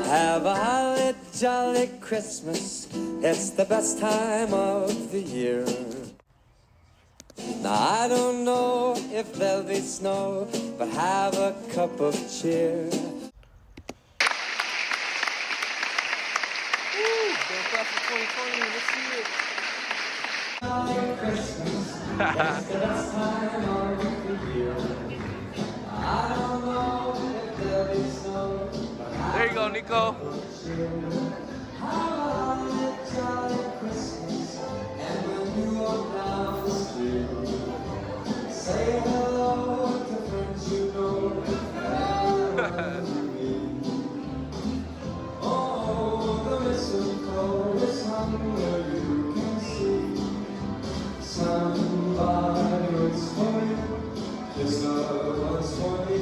Have a holly jolly Christmas, it's the best time of the year. Now I don't know if there'll be snow, but have a cup of cheer. Jolly Christmas, it's the best time of the year. I don't know if there'll be snow, but have There you go, Nico. say hello to friends you know. Oh, the mistletoe is hung where you can see somebody waits for you. This love was for me.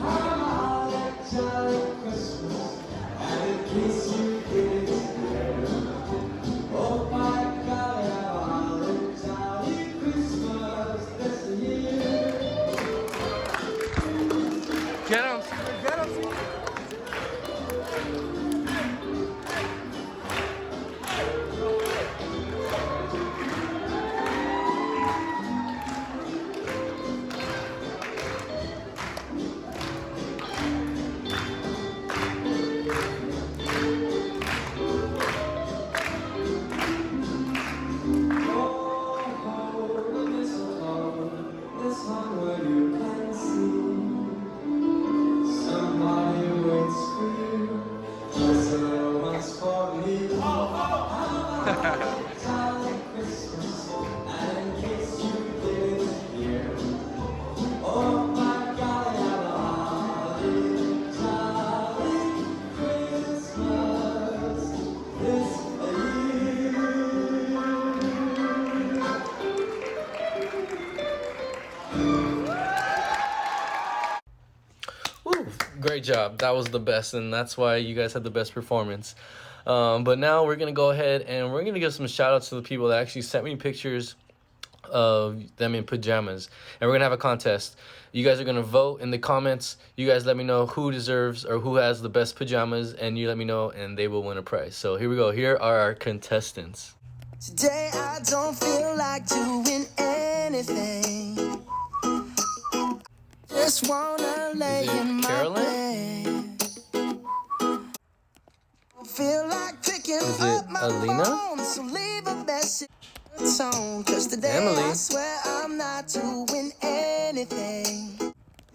Holly jolly Christmas, and in case you didn't hear, oh my God, have a holly jolly Christmas this year. Get him, Steven, get him, Steven. Great job. That was the best, and that's why you guys had the best performance. But now we're going to go ahead and we're going to give some shout outs to the people that actually sent me pictures of them in pajamas. And we're going to have a contest. You guys are going to vote in the comments. You guys let me know who deserves or who has the best pajamas, and you let me know, and they will win a prize. So here we go. Here are our contestants. Today I don't feel like doing anything. Just wanna lay in my bed. Feel like picking up my phone, so leave a message tone. Cause today I swear I'm not doing anything.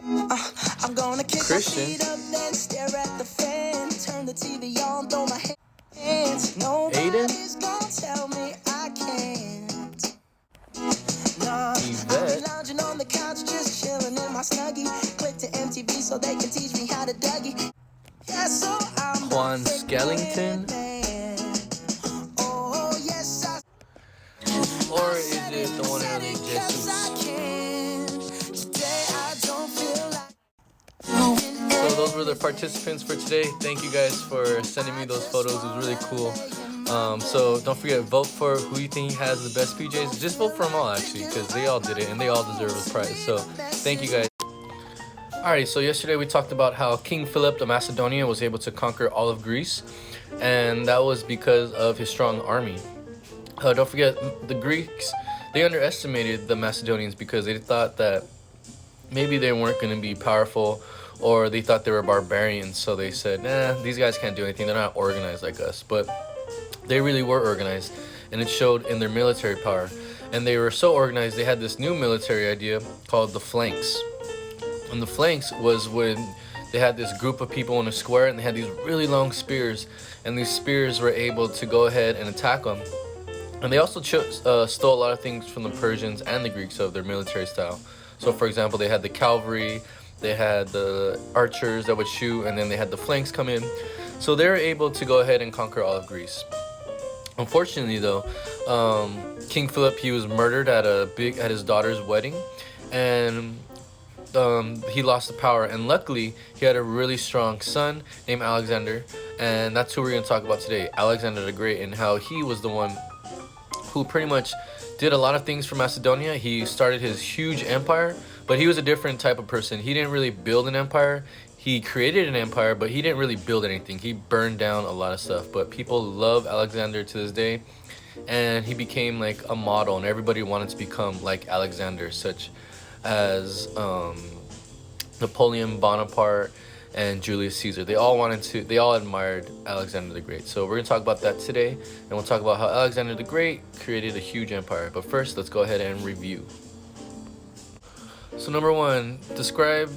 I'm gonna kick my feet up, then stare at the fan. Turn the TV on, throw my hands. Nobody's gonna tell me I can't. Nah, I'll be lounging on the couch, just chilling in my snuggie. Click to MTV so they can teach me how to Dougie. Yeah, so I'm Juan Skellington. Oh, yes, Or is it the one and only Jesus? So those were the participants for today. Thank you guys for sending me those photos. It was really cool. So don't forget, vote for who you think has the best PJs. Just vote for them all, actually, because they all did it and they all deserve a prize. So thank you guys. Alright, so yesterday we talked about how King Philip the Macedonian was able to conquer all of Greece, and that was because of his strong army. Don't forget, the Greeks, they underestimated the Macedonians because they thought that maybe they weren't going to be powerful, or they thought they were barbarians, so they said, nah, these guys can't do anything, they're not organized like us. But they really were organized, and it showed in their military power. And they were so organized, they had this new military idea called the flanks. And the flanks was when they had this group of people in a square, and they had these really long spears, and these spears were able to go ahead and attack them. And they also stole a lot of things from the Persians and the Greeks of their military style. So for example, they had the cavalry, they had the archers that would shoot, and then they had the flanks come in. So they were able to go ahead and conquer all of Greece. Unfortunately though, King Philip, he was murdered at his daughter's wedding, and he lost the power. And luckily he had a really strong son named Alexander, and that's who we're going to talk about today, Alexander the Great, and how he was the one who pretty much did a lot of things for Macedonia. He started his huge empire, But he was a different type of person. He didn't really build an empire. He created an empire, but he didn't really build anything. He burned down a lot of stuff. But people love Alexander to this day, and he became like a model, and everybody wanted to become like Alexander, such as Napoleon Bonaparte and Julius Caesar. They all admired Alexander the Great. So we're gonna talk about that today, and we'll talk about how Alexander the Great created a huge empire. But first, let's go ahead and review. So number one, describe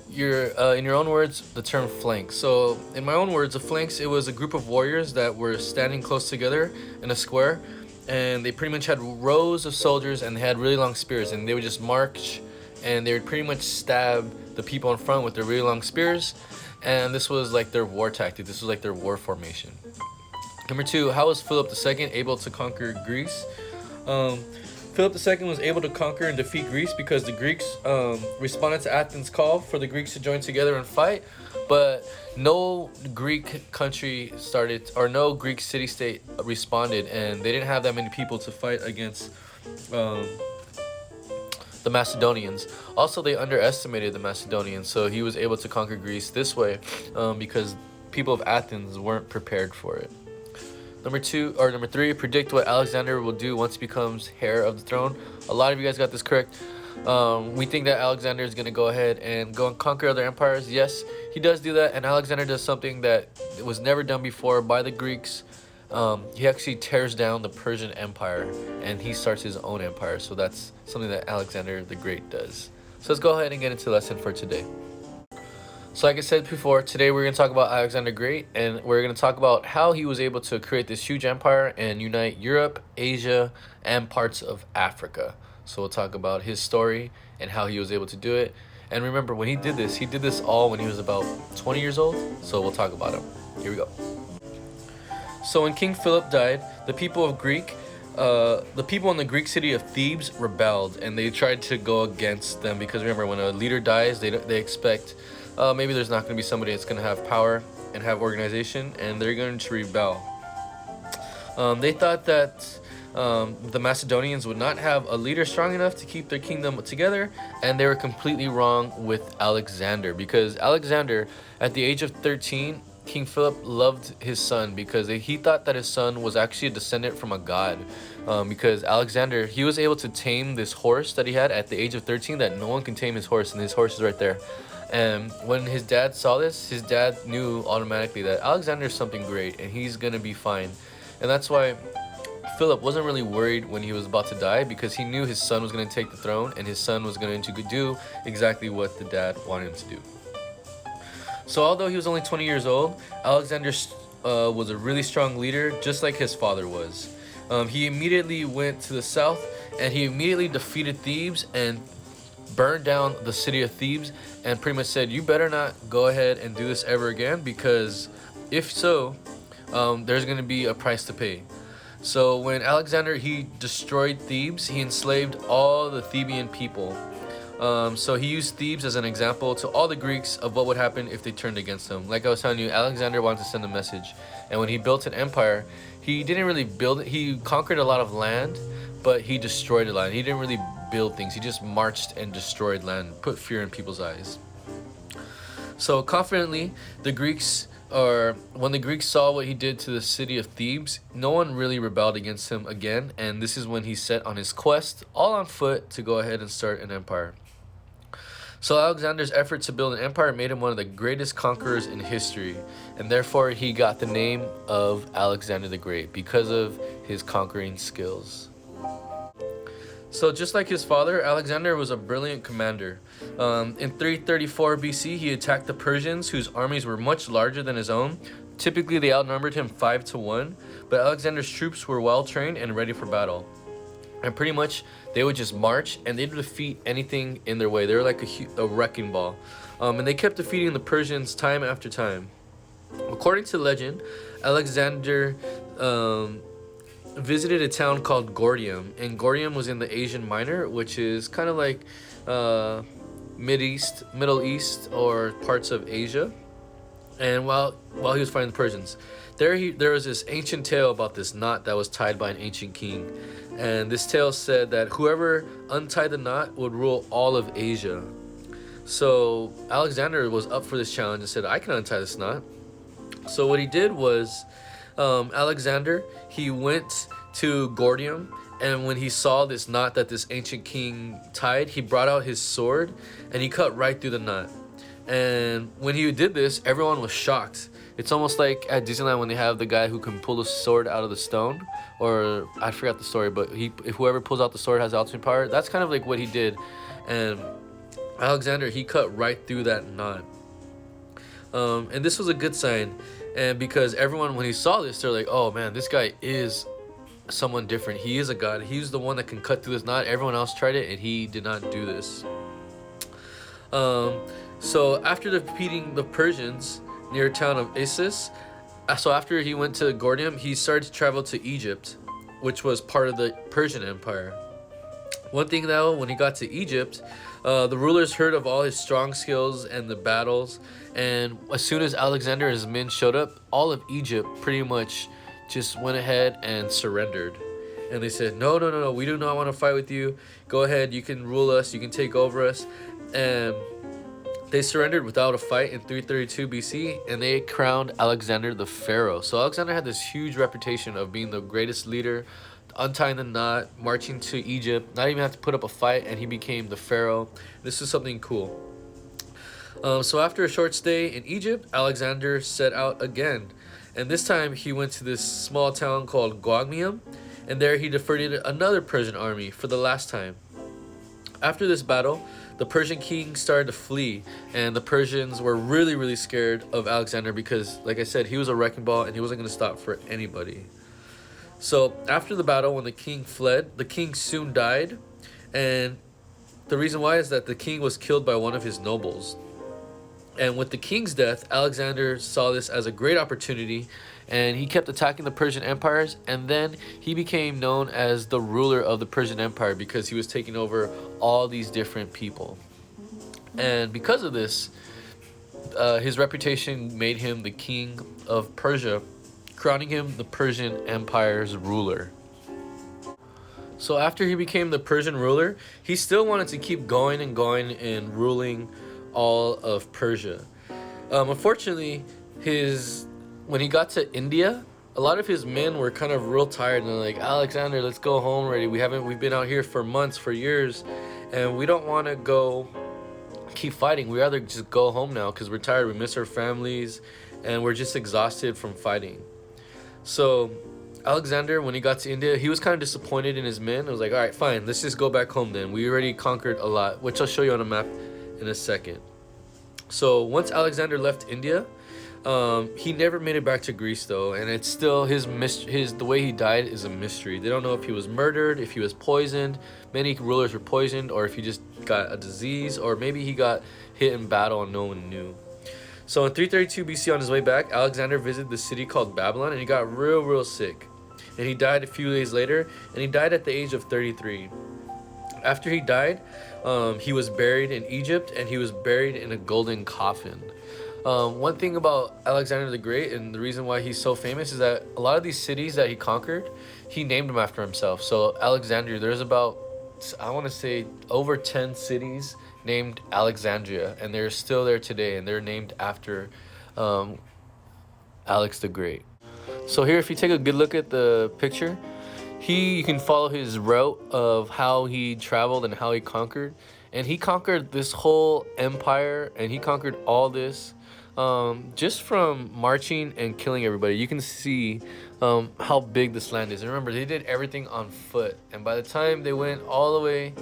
in your own words the term flank. So in my own words, a flanks, it was a group of warriors that were standing close together in a square, and they pretty much had rows of soldiers, and they had really long spears, and they would just march, and they would pretty much stab the people in front with their really long spears, and this was like their war tactic. This was like their war formation. Number two, how was Philip II able to conquer Greece? Philip II was able to conquer and defeat Greece because the Greeks responded to Athens' call for the Greeks to join together and fight, but no Greek country no Greek city-state responded, and they didn't have that many people to fight against the Macedonians. Also, they underestimated the Macedonians, so he was able to conquer Greece this way because people of Athens weren't prepared for it. Number three, predict what Alexander will do once he becomes heir of the throne. A lot of you guys got this correct. We think that Alexander is going to go ahead and go and conquer other empires. Yes, he does do that, and Alexander does something that was never done before by the Greeks. He actually tears down the Persian Empire, and he starts his own empire. So that's something that Alexander the Great does. So let's go ahead and get into the lesson for today. So like I said before, today we're going to talk about Alexander the Great, and we're going to talk about how he was able to create this huge empire and unite Europe, Asia, and parts of Africa. So we'll talk about his story and how he was able to do it. And remember, when he did this all when he was about 20 years old. So we'll talk about him. Here we go. So when King Philip died, the people in the Greek city of Thebes rebelled, and they tried to go against them because remember, when a leader dies, they expect maybe there's not going to be somebody that's going to have power and have organization, and they're going to rebel. They thought that the Macedonians would not have a leader strong enough to keep their kingdom together, and they were completely wrong with Alexander, because Alexander, at the age of 13, King Philip loved his son because he thought that his son was actually a descendant from a god. Because Alexander, he was able to tame this horse that he had at the age of 13, that no one can tame his horse, and his horse is right there. And when his dad saw this, his dad knew automatically that Alexander's something great and he's gonna be fine. And that's why Philip wasn't really worried when he was about to die, because he knew his son was going to take the throne, and his son was going to do exactly what the dad wanted him to do. So although he was only 20 years old, Alexander was a really strong leader, just like his father was. He immediately went to the south, and he immediately defeated Thebes and burned down the city of Thebes, and pretty much said, you better not go ahead and do this ever again, because if so, there's going to be a price to pay. So when Alexander, he destroyed Thebes, he enslaved all the Theban people. So he used Thebes as an example to all the Greeks of what would happen if they turned against him. Like I was telling you, Alexander wanted to send a message. And when he built an empire, he didn't really build it. He conquered a lot of land, but he destroyed the land. He didn't really build things. He just marched and destroyed land, put fear in people's eyes. So confidently, when the Greeks saw what he did to the city of Thebes, no one really rebelled against him again, and this is when he set on his quest, all on foot, to go ahead and start an empire. So Alexander's effort to build an empire made him one of the greatest conquerors in history, and therefore he got the name of Alexander the Great because of his conquering skills. So just like his father, Alexander was a brilliant commander. In 334 BC, he attacked the Persians, whose armies were much larger than his own. Typically, they outnumbered him 5-1, but Alexander's troops were well trained and ready for battle. And pretty much, they would just march, and they'd defeat anything in their way. They were like a wrecking ball. And they kept defeating the Persians time after time. According to legend, Alexander visited a town called Gordium, and Gordium was in the Asian Minor, which is kind of like Middle East or parts of Asia. And while he was fighting the Persians, there was this ancient tale about this knot that was tied by an ancient king, and this tale said that whoever untied the knot would rule all of Asia. So Alexander was up for this challenge and said, I can untie this knot. So what he did was, Alexander, he went to Gordium, and when he saw this knot that this ancient king tied, he brought out his sword and he cut right through the knot. And when he did this, everyone was shocked. It's almost like at Disneyland when they have the guy who can pull the sword out of the stone, or I forgot the story, but whoever pulls out the sword has ultimate power. That's kind of like what he did. And Alexander, he cut right through that knot. And this was a good sign. And because everyone, when he saw this, they're like, oh man, this guy is someone different. He is a god. He's the one that can cut through this knot. Everyone else tried it and he did not do this. So after defeating the Persians near town of Issus, so after he went to Gordium, he started to travel to Egypt, which was part of the Persian Empire. One thing though, when he got to Egypt, the rulers heard of all his strong skills and the battles, and as soon as Alexander and his men showed up, all of Egypt pretty much just went ahead and surrendered. And they said, no, we do not want to fight with you. Go ahead, you can rule us, you can take over us. And they surrendered without a fight in 332 BC, and they crowned Alexander the Pharaoh. So Alexander had this huge reputation of being the greatest leader, untying the knot, marching to Egypt, not even have to put up a fight, and he became the Pharaoh. This is something cool. So after a short stay in Egypt, Alexander set out again. And this time he went to this small town called Guagmium, and there he defeated another Persian army for the last time. After this battle, the Persian king started to flee, and the Persians were really scared of Alexander because, like I said, he was a wrecking ball and he wasn't going to stop for anybody. So after the battle, when the king fled, the king soon died, and the reason why is that the king was killed by one of his nobles. And with the king's death, Alexander saw this as a great opportunity, and he kept attacking the Persian empires, and then he became known as the ruler of the Persian Empire because he was taking over all these different people. And because of this, his reputation made him the king of Persia, crowning him the Persian Empire's ruler. So after he became the Persian ruler, he still wanted to keep going and ruling all of Persia. Unfortunately, when he got to India, a lot of his men were kind of real tired, and they're like, Alexander, let's go home already. We've been out here for months, for years, and we don't want to go keep fighting. We rather just go home now because we're tired. We miss our families, and we're just exhausted from fighting. So Alexander, when he got to India, he was kind of disappointed in his men. It was like, all right, fine, let's just go back home then. We already conquered a lot, which I'll show you on a map in a second. So once Alexander left India, he never made it back to Greece though, and it's still the way he died is a mystery. They don't know if he was murdered, if he was poisoned. Many rulers were poisoned, or if he just got a disease, or maybe he got hit in battle and no one knew. So in 332 BC, on his way back, Alexander visited the city called Babylon, and he got real sick, and he died a few days later, and he died at the age of 33. After he died, he was buried in Egypt, and he was buried in a golden coffin. One thing about Alexander the Great, and the reason why he's so famous, is that a lot of these cities that he conquered, he named them after himself. So Alexandria, there's about, I want to say, over 10 cities named Alexandria, and they're still there today, and they're named after Alex the Great. So here, if you take a good look at the picture, you can follow his route of how he traveled and how he conquered. And he conquered this whole empire, and he conquered all this just from marching and killing everybody. You can see how big this land is. And remember, they did everything on foot. And by the time they went all the way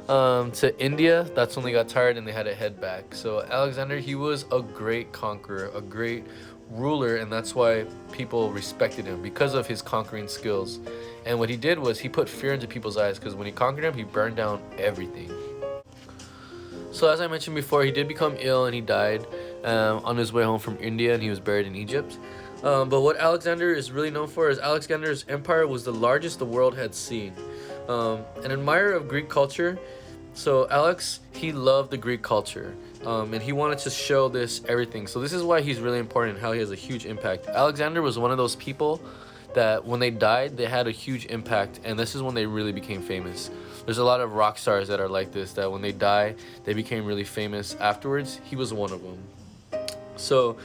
to India, that's when they got tired and they had to head back. So Alexander, he was a great conqueror, a great ruler, and that's why people respected him, because of his conquering skills. And what he did was he put fear into people's eyes, because when he conquered him, he burned down everything. So as I mentioned before, he did become ill and he died on his way home from India, and he was buried in Egypt. But what Alexander is really known for is Alexander's empire was the largest the world had seen. An admirer of Greek culture, So Alex, he loved the Greek culture, and he wanted to show this everything. So this is why he's really important, how he has a huge impact. Alexander was one of those people that when they died, they had a huge impact, and this is when they really became famous. There's a lot of rock stars that are like this, that when they die, they became really famous afterwards. He was one of them. So,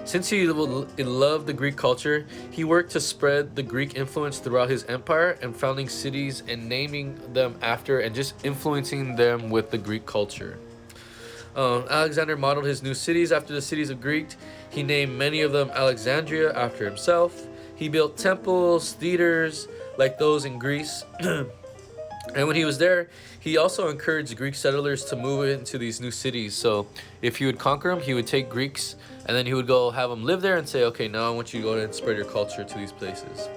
since he loved the Greek culture, he worked to spread the Greek influence throughout his empire and founding cities and naming them after and just influencing them with the Greek culture. Alexander modeled his new cities after the cities of Greek. He named many of them Alexandria after himself. He built temples, theaters like those in Greece. And when he was there, he also encouraged Greek settlers to move into these new cities. So if he would conquer them, he would take Greeks and then he would go have them live there and say, okay, now I want you to go and spread your culture to these places.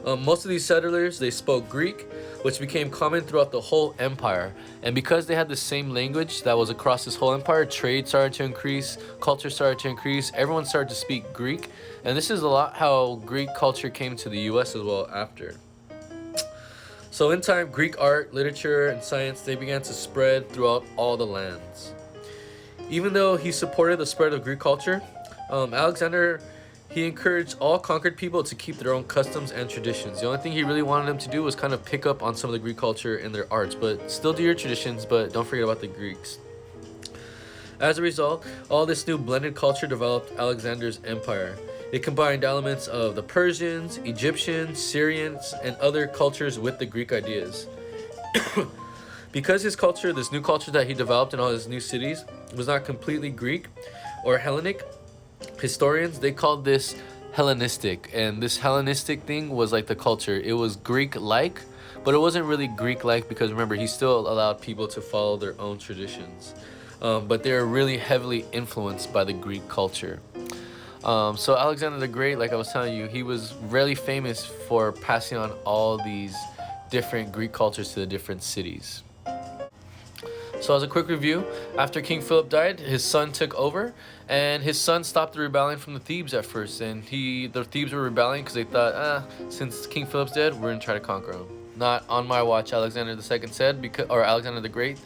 Most of these settlers, they spoke Greek, which became common throughout the whole empire. And because they had the same language that was across this whole empire, trade started to increase, culture started to increase, everyone started to speak Greek. And this is a lot how Greek culture came to the US as well after. So in time, Greek art, literature, and science, they began to spread throughout all the lands. Even though he supported the spread of Greek culture, Alexander, he encouraged all conquered people to keep their own customs and traditions. The only thing he really wanted them to do was kind of pick up on some of the Greek culture in their arts, but still do your traditions, but don't forget about the Greeks. As a result, all this new blended culture developed Alexander's empire. It combined elements of the Persians, Egyptians, Syrians, and other cultures with the Greek ideas. Because his culture, this new culture that he developed in all his new cities, was not completely Greek or Hellenic, historians, they called this Hellenistic. And this Hellenistic thing was like the culture. It was Greek-like, but it wasn't really Greek-like because remember, he still allowed people to follow their own traditions. But they were really heavily influenced by the Greek culture. So Alexander the Great, like I was telling you, he was really famous for passing on all these different Greek cultures to the different cities. So as a quick review, after King Philip died, his son took over, and his son stopped the rebellion from the Thebes at first. And the Thebes were rebelling because they thought, since King Philip's dead, we're gonna try to conquer him. Not on my watch, Alexander II said, or Alexander the Great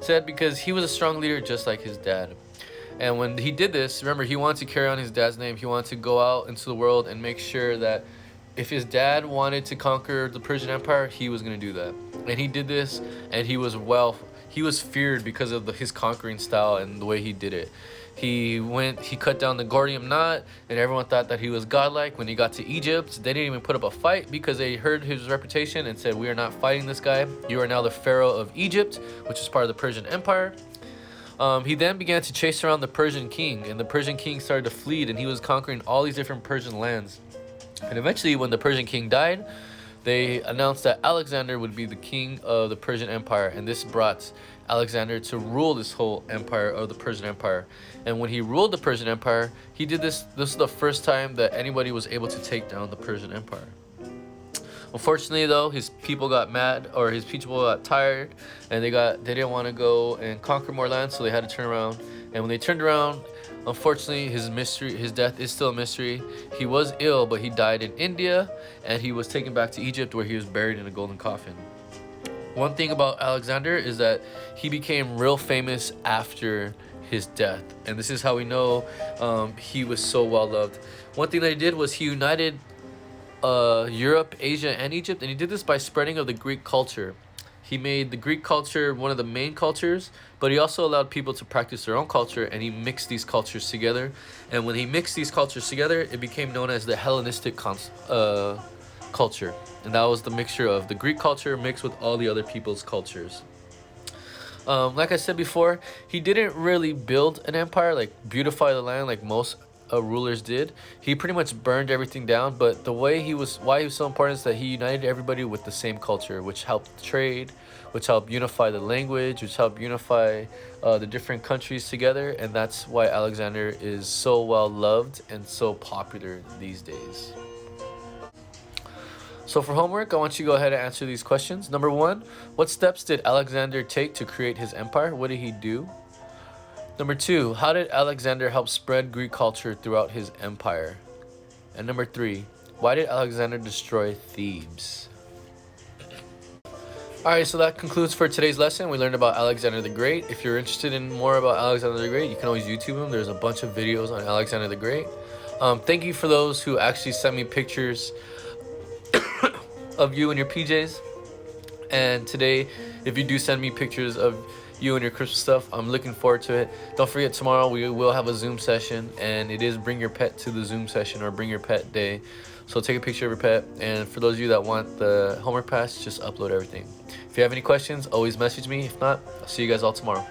said, because he was a strong leader just like his dad. And when he did this, remember, he wanted to carry on his dad's name. He wanted to go out into the world and make sure that if his dad wanted to conquer the Persian Empire, he was going to do that. And he did this, and he was feared because of his conquering style and the way he did it. He cut down the Gordian knot, and everyone thought that he was godlike. When he got to Egypt, they didn't even put up a fight because they heard his reputation and said, we are not fighting this guy. You are now the Pharaoh of Egypt, which is part of the Persian Empire. He then began to chase around the Persian king, and the Persian king started to flee, and he was conquering all these different Persian lands. And eventually, when the Persian king died, they announced that Alexander would be the king of the Persian Empire, and this brought Alexander to rule this whole empire of the Persian Empire. And when he ruled the Persian Empire, he did this. This is the first time that anybody was able to take down the Persian Empire. Unfortunately, though, his people got mad, or his people got tired, and they didn't want to go and conquer more land, so they had to turn around. And when they turned around, unfortunately, his death is still a mystery. He was ill, but he died in India, and he was taken back to Egypt, where he was buried in a golden coffin. One thing about Alexander is that he became real famous after his death, and this is how we know he was so well loved. One thing that he did was he united Europe, Asia, and Egypt, and he did this by spreading of the Greek culture. He made the Greek culture one of the main cultures, but he also allowed people to practice their own culture, and he mixed these cultures together. And when he mixed these cultures together, it became known as the Hellenistic culture, and that was the mixture of the Greek culture mixed with all the other people's cultures. Like I said before, he didn't really build an empire, like beautify the land like most rulers did. He pretty much burned everything down, but why he was so important is that he united everybody with the same culture, which helped trade, which helped unify the language, which helped unify the different countries together, and that's why Alexander is so well loved and so popular these days. So for homework, I want you to go ahead and answer these questions. Number 1, what steps did Alexander take to create his empire? What did he do? Number 2, how did Alexander help spread Greek culture throughout his empire? And number 3, why did Alexander destroy Thebes? Alright, so that concludes for today's lesson. We learned about Alexander the Great. If you're interested in more about Alexander the Great, you can always YouTube him. There's a bunch of videos on Alexander the Great. Thank you for those who actually sent me pictures of you and your PJs. And today, if you do send me pictures of you and your Christmas stuff, I'm looking forward to it. Don't forget, tomorrow we will have a Zoom session, and it is bring your pet to the Zoom session, or bring your pet day. So take a picture of your pet, and for those of you that want the homework pass, just upload everything. If you have any questions, always message me. If not, I'll see you guys all tomorrow.